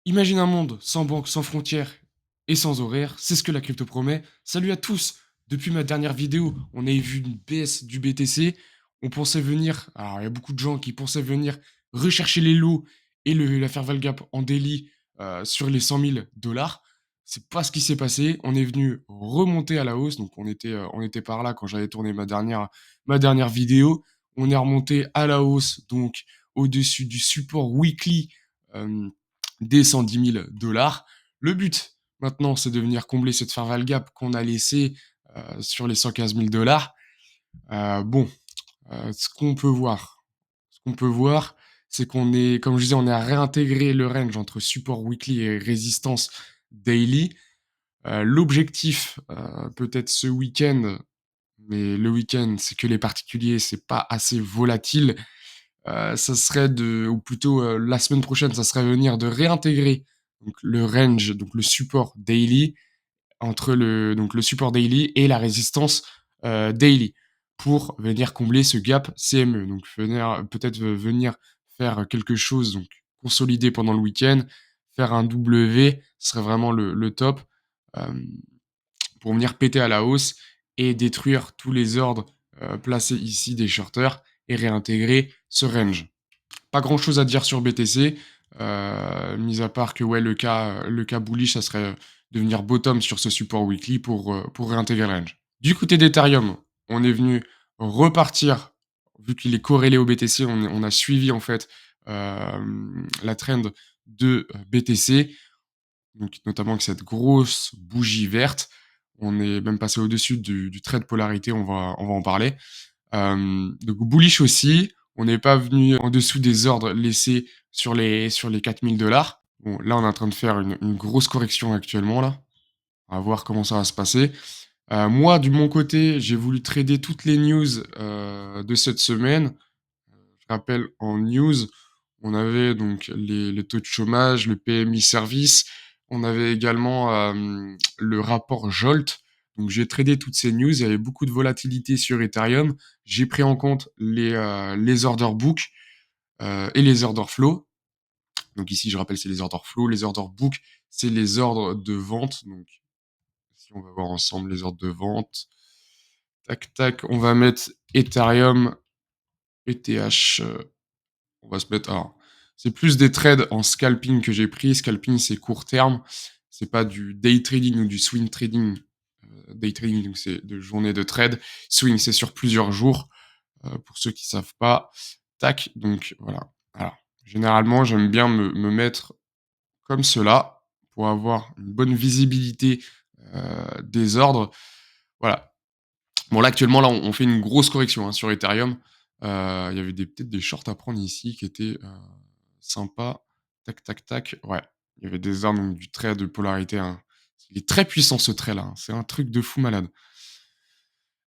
Imagine un monde sans banque, sans frontières et sans horaires, c'est ce que la crypto promet. Salut à tous! Depuis ma dernière vidéo, on avait vu une baisse du BTC. On pensait venir, alors il y a beaucoup de gens qui pensaient venir rechercher les lots et la faire Valgap en daily sur les 100 000 $. C'est pas ce qui s'est passé. On est venu remonter à la hausse, donc on était par là quand j'avais tourné ma dernière vidéo. On est remonté à la hausse, donc au-dessus du support weekly euh, des 110 000 $. Le but, maintenant, c'est de venir combler cette farewell gap qu'on a laissée sur les 115 000 $. Bon, ce qu'on peut voir, c'est qu'on est, comme je disais, on est à réintégrer le range entre support weekly et résistance daily. L'objectif, peut-être ce week-end, mais le week-end, c'est que les particuliers, c'est pas assez volatile. Ça serait ou plutôt la semaine prochaine, ça serait venir de réintégrer donc le range, donc le support daily entre le support daily et la résistance daily pour venir combler ce gap CME. Donc peut-être venir faire quelque chose, donc consolider pendant le week-end, faire un W, ce serait vraiment le top euh, pour venir péter à la hausse et détruire tous les ordres placés ici des shorters et réintégrer ce range. Pas grand chose à dire sur BTC, mis à part que ouais, le cas bullish, ça serait de venir bottom sur ce support weekly pour réintégrer le range. Du côté d'Ethereum, on est venu repartir, vu qu'il est corrélé au BTC, on a suivi en fait la trend de BTC, donc notamment avec cette grosse bougie verte. On est même passé au-dessus du trade polarité, on va en parler. Donc bullish aussi. On n'est pas venu en dessous des ordres laissés sur les 4 000 $. Bon, là, on est en train de faire une grosse correction actuellement, là. On va voir comment ça va se passer. Moi, de mon côté, j'ai voulu trader toutes les news de cette semaine. Je rappelle, en news, on avait donc les taux de chômage, le PMI service. On avait également le rapport Jolt. Donc j'ai tradé toutes ces news. Il y avait beaucoup de volatilité sur Ethereum. J'ai pris en compte les order book et les order flow. Donc ici, je rappelle, c'est les order flow. Les order book, c'est les ordres de vente. Donc si on va voir ensemble les ordres de vente. Tac, tac. On va mettre Ethereum, ETH. On va se mettre. Alors, c'est plus des trades en scalping que j'ai pris. Scalping, c'est court terme. C'est pas du day trading ou du swing trading. Day trading, donc c'est de journée de trade. Swing, c'est sur plusieurs jours. Pour ceux qui savent pas. Tac. Donc voilà. Alors, généralement, j'aime bien me mettre comme cela pour avoir une bonne visibilité des ordres. Voilà. Bon, là, actuellement, là, on fait une grosse correction hein, sur Ethereum. Il y avait peut-être des shorts à prendre ici qui étaient sympas. Tac, tac, tac. Ouais, il y avait des armes, donc du trait de polarité. Hein. Il est très puissant ce trait là. Hein. C'est un truc de fou malade.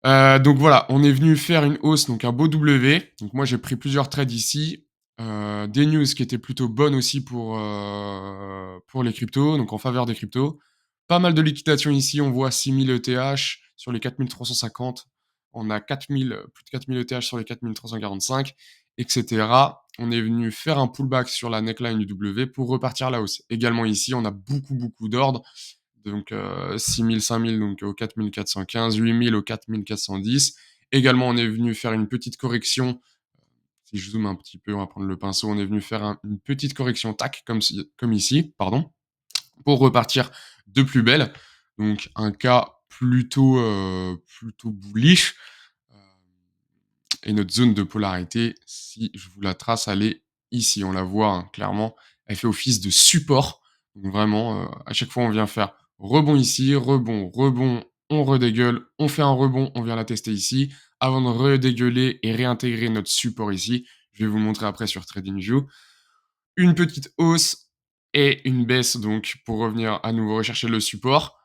Donc voilà, on est venu faire une hausse, donc un beau W. Donc moi j'ai pris plusieurs trades ici. Des news qui étaient plutôt bonnes aussi pour les cryptos, donc en faveur des cryptos. Pas mal de liquidations ici, on voit 6000 ETH sur les 4350. On a 4000, plus de 4000 ETH sur les 4345, etc. On est venu faire un pullback sur la neckline du W pour repartir à la hausse. Également ici, on a beaucoup d'ordres. Donc 6000, 5000 donc au 4415, 8000 au 4410. Également, on est venu faire une petite correction. Si je zoome un petit peu, on va prendre le pinceau. On est venu faire une petite correction, tac, comme ici, pardon, pour repartir de plus belle. Donc un cas plutôt bullish. Euh, et notre zone de polarité, si je vous la trace, elle est ici. On la voit hein, clairement. Elle fait office de support. Donc vraiment, à chaque fois, on vient faire rebond ici, rebond, on redégueule, on fait un rebond, on vient la tester ici, avant de redégueuler et réintégrer notre support ici. Je vais vous montrer après sur TradingView. Une petite hausse et une baisse, donc pour revenir à nouveau rechercher le support,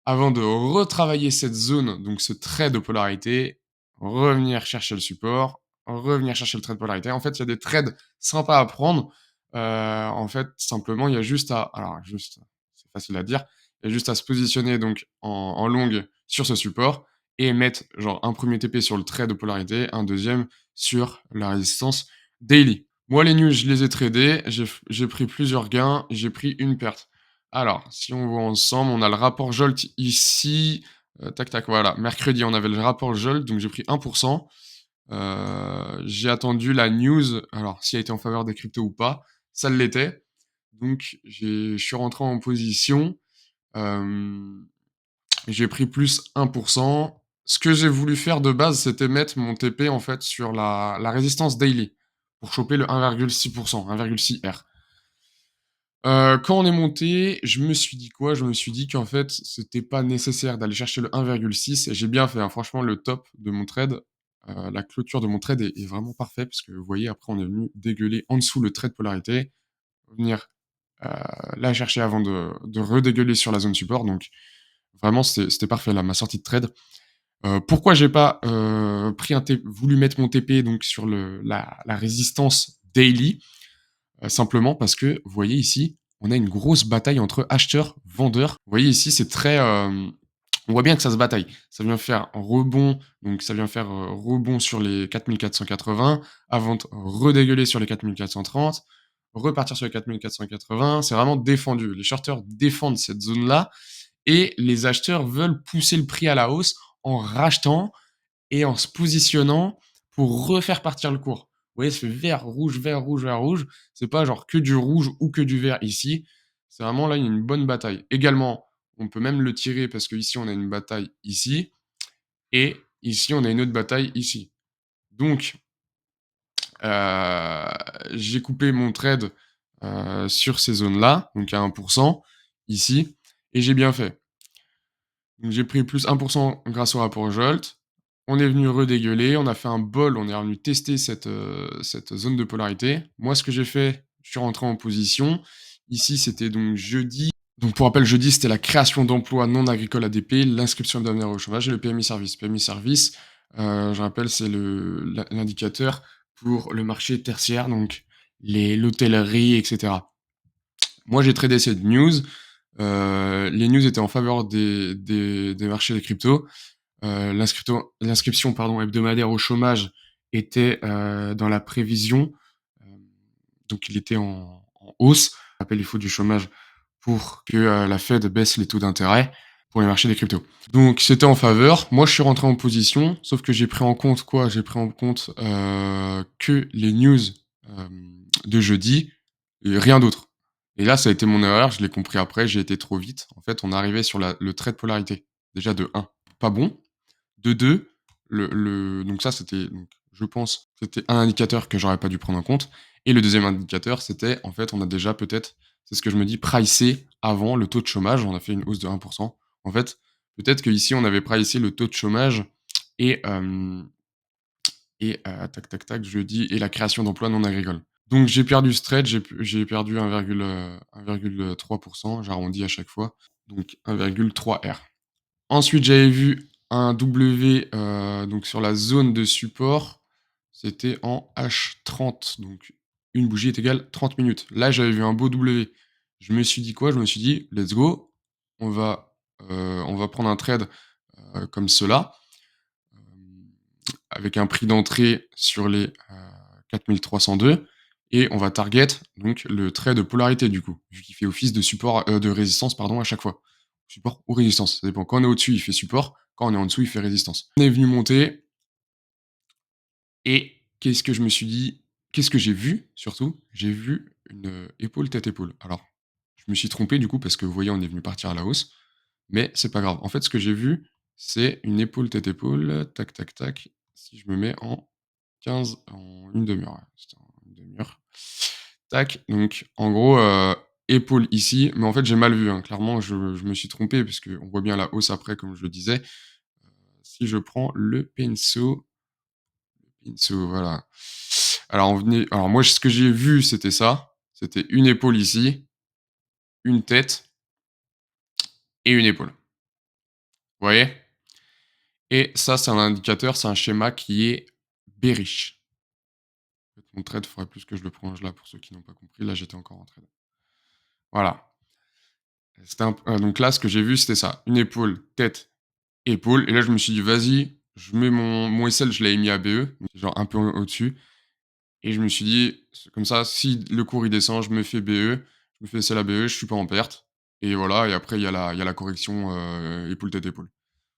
avant de retravailler cette zone, donc ce trait de polarité, revenir chercher le support, revenir chercher le trait de polarité. En fait, il y a des trades sympas à prendre. En fait, simplement, il y a juste à... Alors, juste, c'est facile à dire. Il y a juste à se positionner donc en longue sur ce support et mettre genre un premier TP sur le trait de polarité, un deuxième sur la résistance daily. Moi, les news, je les ai tradés, j'ai pris plusieurs gains, j'ai pris une perte. Alors, si on voit ensemble, on a le rapport Jolt ici, tac, tac, voilà. Mercredi, on avait le rapport Jolt, donc j'ai pris 1. J'ai attendu la news, alors si elle était en faveur des cryptos ou pas, ça l'était. Donc je suis rentré en position, hem, j'ai pris plus 1. Ce que j'ai voulu faire de base, c'était mettre mon TP, en fait, sur la résistance daily pour choper le 1,6 1,6 R. Quand on est monté, je me suis dit quoi? Je me suis dit qu'en fait, c'était pas nécessaire d'aller chercher le 1,6 et j'ai bien fait, hein. Franchement, le top de mon trade, la clôture de mon trade est vraiment parfait parce que vous voyez, après, on est venu dégueuler en dessous le trait de polarité, venir, heu, la chercher avant de redégueuler sur la zone support, donc vraiment, c'était parfait, là, ma sortie de trade. Pourquoi j'ai pas, pris un T voulu mettre mon TP donc sur la résistance daily? Simplement parce que, vous voyez ici, on a une grosse bataille entre acheteurs, vendeurs. Vous voyez ici, c'est très, on voit bien que ça se bataille. Ça vient faire un rebond, donc ça vient faire, rebond sur les 4 480, avant de redégueuler sur les 4 430, repartir sur les 4 480. C'est vraiment défendu. Les shorters défendent cette zone-là et les acheteurs veulent pousser le prix à la hausse en rachetant et en se positionnant pour refaire partir le cours. Vous voyez, ça fait vert, rouge, vert, rouge, vert, rouge. C'est pas genre que du rouge ou que du vert ici. C'est vraiment là, il y a une bonne bataille. Également, on peut même le tirer parce qu'ici, on a une bataille ici. Et ici, on a une autre bataille ici. Donc, heu, j'ai coupé mon trade, sur ces zones-là, donc à 1 ici, et j'ai bien fait. Donc j'ai pris plus 1 grâce au rapport Jolt. On est venu redégueuler, on a fait un bol, on est revenu tester cette zone de polarité. Moi, ce que j'ai fait, je suis rentré en position. Ici, c'était donc jeudi. Donc pour rappel, jeudi, c'était la création d'emplois non agricoles ADP, l'inscription d'avenir au chômage et le PMI service. PMI service, je rappelle, c'est l'indicateur pour le marché tertiaire, donc l'hôtellerie, etc. Moi, j'ai tradé cette news. Les news étaient en faveur des marchés des cryptos. L'inscription pardon, hebdomadaire au chômage était dans la prévision, donc il était en hausse. Je rappelle, il faut du chômage pour que la Fed baisse les taux d'intérêt pour les marchés des cryptos. Donc c'était en faveur. Moi, je suis rentré en position, sauf que j'ai pris en compte quoi? J'ai pris en compte que les news de jeudi et rien d'autre. Et là, ça a été mon erreur, je l'ai compris après, j'ai été trop vite. En fait, on arrivait sur le trait de polarité. Déjà de un, pas bon. De 2, donc ça, c'était donc je pense, c'était un indicateur que j'aurais pas dû prendre en compte et le deuxième indicateur, c'était, en fait, on a déjà peut-être, c'est ce que je me dis, pricé avant le taux de chômage. On a fait une hausse de 1. En fait, peut-être qu'ici, on avait pricé le taux de chômage et tac, tac, tac, je dis et la création d'emplois non agricoles. Donc j'ai perdu ce trade, j'ai perdu 1,3, j'arrondis à chaque fois, donc 1,3 R. Ensuite, j'avais vu un W, donc sur la zone de support, c'était en H30, donc une bougie est égale 30 minutes. Là, j'avais vu un beau W. Je me suis dit quoi? Je me suis dit: «Let's go, on va prendre un trade, comme cela, hem, avec un prix d'entrée sur les, 4 302 et on va target donc le trait de polarité du coup, vu qu'il fait office de support, de résistance pardon à chaque fois. Support ou résistance, ça dépend. Quand on est au-dessus, il fait support, quand on est en dessous, il fait résistance. On est venu monter et qu'est-ce que je me suis dit? Qu'est-ce que j'ai vu surtout? J'ai vu une, épaule tête-épaule. Alors, je me suis trompé du coup parce que vous voyez, on est venu partir à la hausse, mais c'est pas grave. En fait, ce que j'ai vu, c'est une épaule tête-épaule, tac, tac, tac. Si je me mets en 15 en une demi-heure, ouais, c'était en une demi-heure. Tac, donc en gros, épaule ici, mais en fait, j'ai mal vu, hein. Clairement, je me suis trompé puisqu'on voit bien la hausse après, comme je le disais. Si je prends le pinceau, voilà. Alors moi, ce que j'ai vu, c'était ça. C'était une épaule ici, une tête et une épaule. Vous voyez? Et ça, c'est un indicateur, c'est un schéma qui est bearish. En fait, mon trade, il faudrait plus que je le prolonge là pour ceux qui n'ont pas compris. Là, j'étais encore en trade. Voilà. Donc là, ce que j'ai vu, c'était ça. Une épaule, tête, épaule. Et là, je me suis dit: «Vas-y, je mets mon SL», je l'avais mis à BE, donc genre un peu au-dessus. et je me suis dit: «C'est comme ça, si le cours il descend, je me fais BE, je me fais celle à BE, je suis pas en perte», et voilà, et après il y a la correction, épaule tête épaule.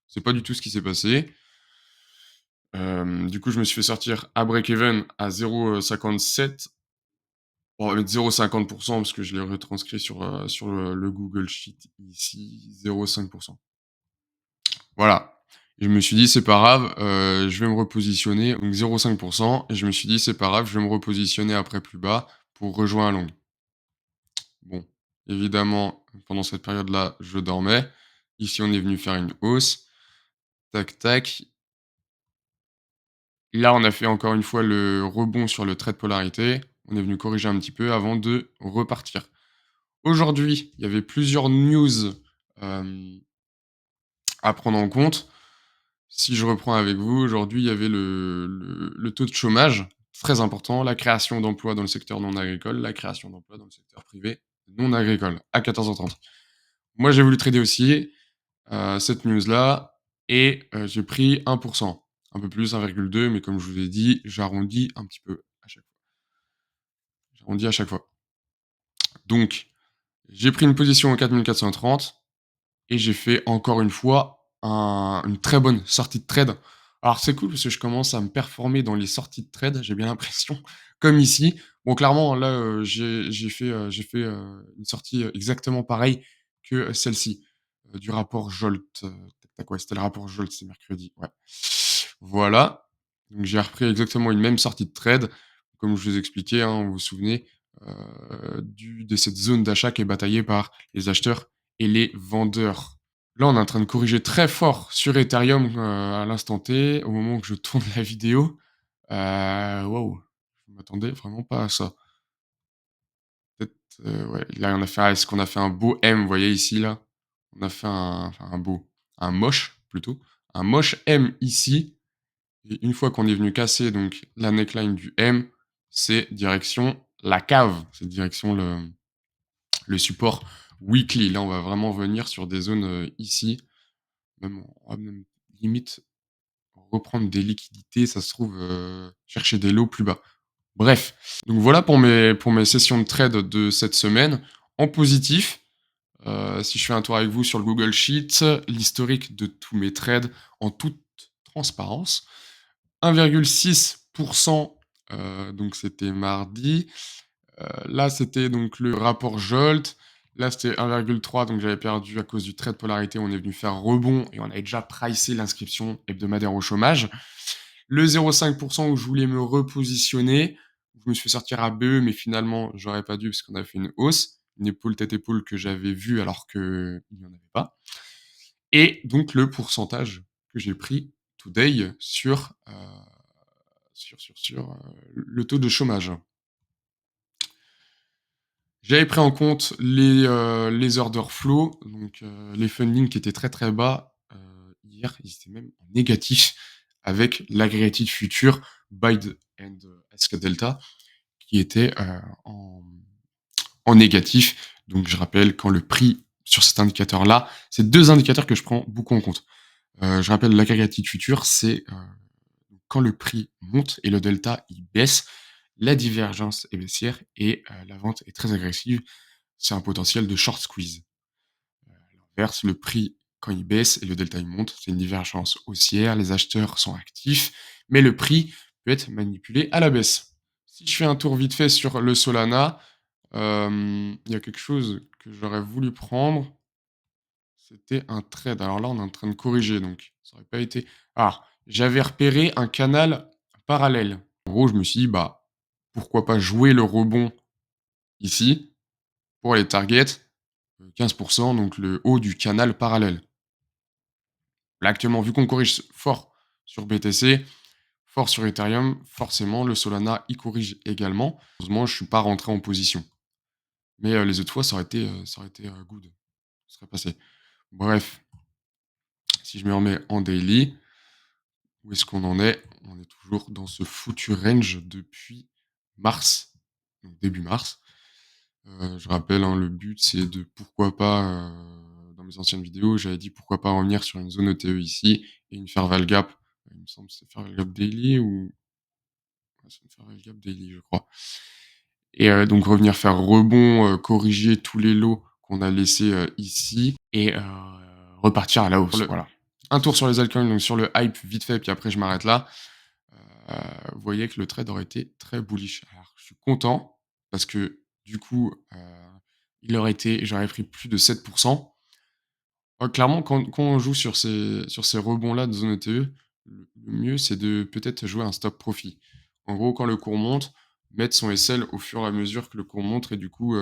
C'est pas du tout ce qui s'est passé. Du coup, je me suis fait sortir à break-even à 0,57. On va mettre 0,50 parce que je l'ai retranscrit sur le Google Sheet ici, 0,5. Voilà. Et je me suis dit: «C'est pas grave, je vais me repositionner», donc 0,5, et je me suis dit: «C'est pas grave, je vais me repositionner après plus bas pour rejoindre un long». Bon, évidemment, pendant cette période-là, je dormais. Ici, on est venu faire une hausse. Tac, tac. Là, on a fait encore une fois le rebond sur le trait de polarité. On est venu corriger un petit peu avant de repartir. Aujourd'hui, il y avait plusieurs news, hem, à prendre en compte. Si je reprends avec vous, aujourd'hui, il y avait le taux de chômage, très important, la création d'emplois dans le secteur non agricole, la création d'emplois dans le secteur privé non agricole, à 14h30. Moi, j'ai voulu trader aussi, cette news-là, et j'ai pris 1, un peu plus, 1,2, mais comme je vous l'ai dit, j'arrondis un petit peu à chaque fois. J'arrondis à chaque fois. Donc, j'ai pris une position à 4 430. Et j'ai fait encore une fois une très bonne sortie de trade. Alors c'est cool parce que je commence à me performer dans les sorties de trade, j'ai bien l'impression, comme ici. Bon, clairement là, j'ai fait une sortie, exactement pareille que celle-ci, du rapport Jolt, tac tac, ouais, c'était le rapport Jolt, c'est mercredi, ouais. Voilà, donc j'ai repris exactement une même sortie de trade, comme je vous expliquais, hein, vous vous souvenez, du de cette zone d'achat qui est bataillée par les acheteurs et les vendeurs. Là, on est en train de corriger très fort sur Ethereum, à l'instant T, au moment que je tourne la vidéo. Waouh, je m'attendais vraiment pas à ça. Peut-être, ouais, là, on a fait est-ce qu'on a fait un beau M, vous voyez ici, là? On a fait un beau, un moche plutôt, un moche M ici, et une fois qu'on est venu casser donc la neckline du M, c'est direction la cave, c'est direction le support weekly. Là, on va vraiment venir sur des zones, ici, même on va même limite reprendre des liquidités, ça se trouve, chercher des lots plus bas. Bref, donc voilà pour mes sessions de trade de cette semaine. En positif, si je fais un tour avec vous sur le Google Sheet, l'historique de tous mes trades en toute transparence. 1,6, donc c'était mardi. Là, c'était donc le rapport Jolt. Là, c'était 1,3, donc j'avais perdu à cause du trait de polarité. On est venu faire rebond et on avait déjà pricé l'inscription hebdomadaire au chômage. Le 0,5 où je voulais me repositionner, je me suis fait sortir à BE, mais finalement, j'aurais pas dû parce qu'on a fait une hausse, une épaule tête épaule que j'avais vue alors qu'il n'y en avait pas. Et donc le pourcentage que j'ai pris today sur le taux de chômage. J'avais pris en compte les order flow, donc les fundings qui étaient très, très bas, hier, ils étaient même en négatif avec l'agrégated future Bide and Ask Delta qui était, en négatif. Donc je rappelle quand le prix sur cet indicateur-là, c'est 2 indicateurs que je prends beaucoup en compte. Je rappelle l'agrégated future, c'est, quand le prix monte et le delta, il baisse, la divergence est baissière et la vente est très agressive. C'est un potentiel de short squeeze. À l'inverse, le prix, quand il baisse et le delta il monte, c'est une divergence haussière, les acheteurs sont actifs, mais le prix peut être manipulé à la baisse. Si je fais un tour vite fait sur le Solana, il y a quelque chose que j'aurais voulu prendre, c'était un trade. Alors là, on est en train de corriger, donc ça aurait pas été, j'avais repéré un canal parallèle. En gros, je me suis dit: «Bah, pourquoi pas jouer le rebond ici pour les targets, 15, donc le haut du canal parallèle». Là, actuellement, vu qu'on corrige fort sur BTC, fort sur Ethereum, forcément, le Solana y corrige également. Heureusement, je suis pas rentré en position. Mais les autres fois, ça aurait été good. Ça serait passé. Bref, si je me remets en daily, où est-ce qu'on en est? On est toujours dans ce foutu range depuis mars, donc début mars. Je rappelle, hein, le but, c'est de pourquoi pas, dans mes anciennes vidéos, j'avais dit pourquoi pas revenir sur une zone ETE ici et une Fairval Gap. Il me semble que c'est Fairval Gap Daily ou ça me fait un gap daily, je crois. Et donc revenir faire rebond, corriger tous les lots qu'on a laissés, ici et repartir à la hausse, voilà. Un tour sur les altcoins, donc sur le hype vite fait, puis après je m'arrête là. Vous voyez que le trade aurait été très bullish. Alors je suis content parce que du coup, j'aurais pris plus de 7. Clairement quand on joue sur ces rebonds-là de zone ETE, le mieux c'est de peut-être jouer un stop profit. En gros, quand le cours monte, mettre son SL au fur et à mesure que le cours monte et du coup,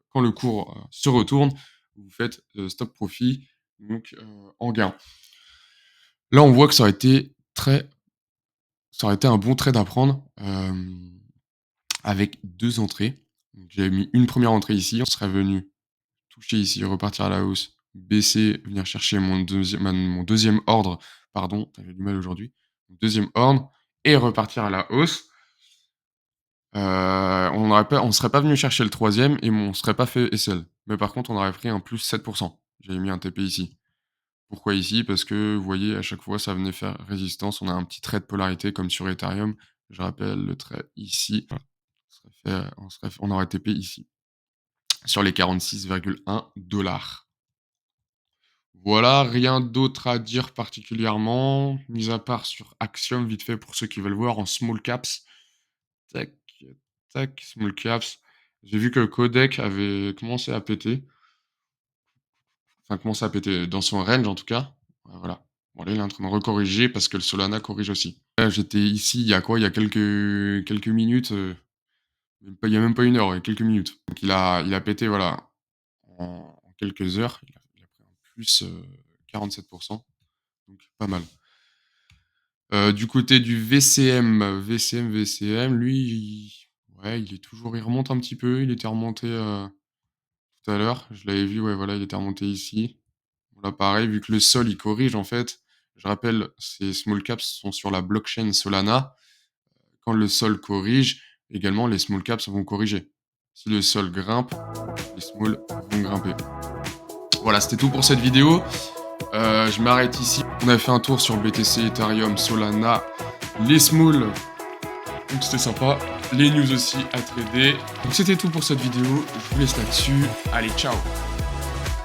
quand le cours, se retourne, vous faites, stop profit, donc en gain. Là, on voit que ça aurait été un bon trade à prendre, avec 2 entrées. Donc j'avais mis une première entrée ici, on serait venu toucher ici, repartir à la hausse, baisser, venir chercher mon deuxième ordre, pardon, j'ai du mal aujourd'hui. Mon 2e ordre et repartir à la hausse. On serait pas venu chercher le 3e et on serait pas fait SL. Mais par contre, on aurait pris un plus 7. J'avais mis un TP ici. Pourquoi ici? Parce que vous voyez, à chaque fois, ça venait faire résistance. On a un petit trait de polarité comme sur Ethereum. Je rappelle le trait ici. Voilà. On aurait TP ici, sur les 46,1 $. Voilà, rien d'autre à dire particulièrement, mis à part sur Axiom, vite fait pour ceux qui veulent voir en small caps. Tac, tac, small caps. J'ai vu que Codec avait commencé à péter. Enfin, commencé à péter dans son range en tout cas. Voilà. Bon, là, il est en train de recorriger parce que le Solana corrige aussi. Là, j'étais ici, il y a quoi? Il y a quelques minutes, il y a même pas 1 heure, il y a quelques minutes. Donc il a pété, voilà, en quelques heures. Il a pris un plus, 47. Donc pas mal. Du côté du VCM, lui, il remonte un petit peu. Il était remonté, tout à l'heure. Je l'avais vu, ouais, voilà, il était remonté ici. Là, pareil, vu que le sol, il corrige, en fait, je rappelle, ces small caps sont sur la blockchain Solana. Quand le sol corrige, également, les small caps vont corriger. Si le sol grimpe, les small vont grimper. Voilà, c'était tout pour cette vidéo. Je m'arrête ici. On a fait un tour sur BTC, Ethereum, Solana, les small. Donc c'était sympa. Les news aussi à trader. Donc c'était tout pour cette vidéo. Je vous laisse là-dessus. Allez, ciao!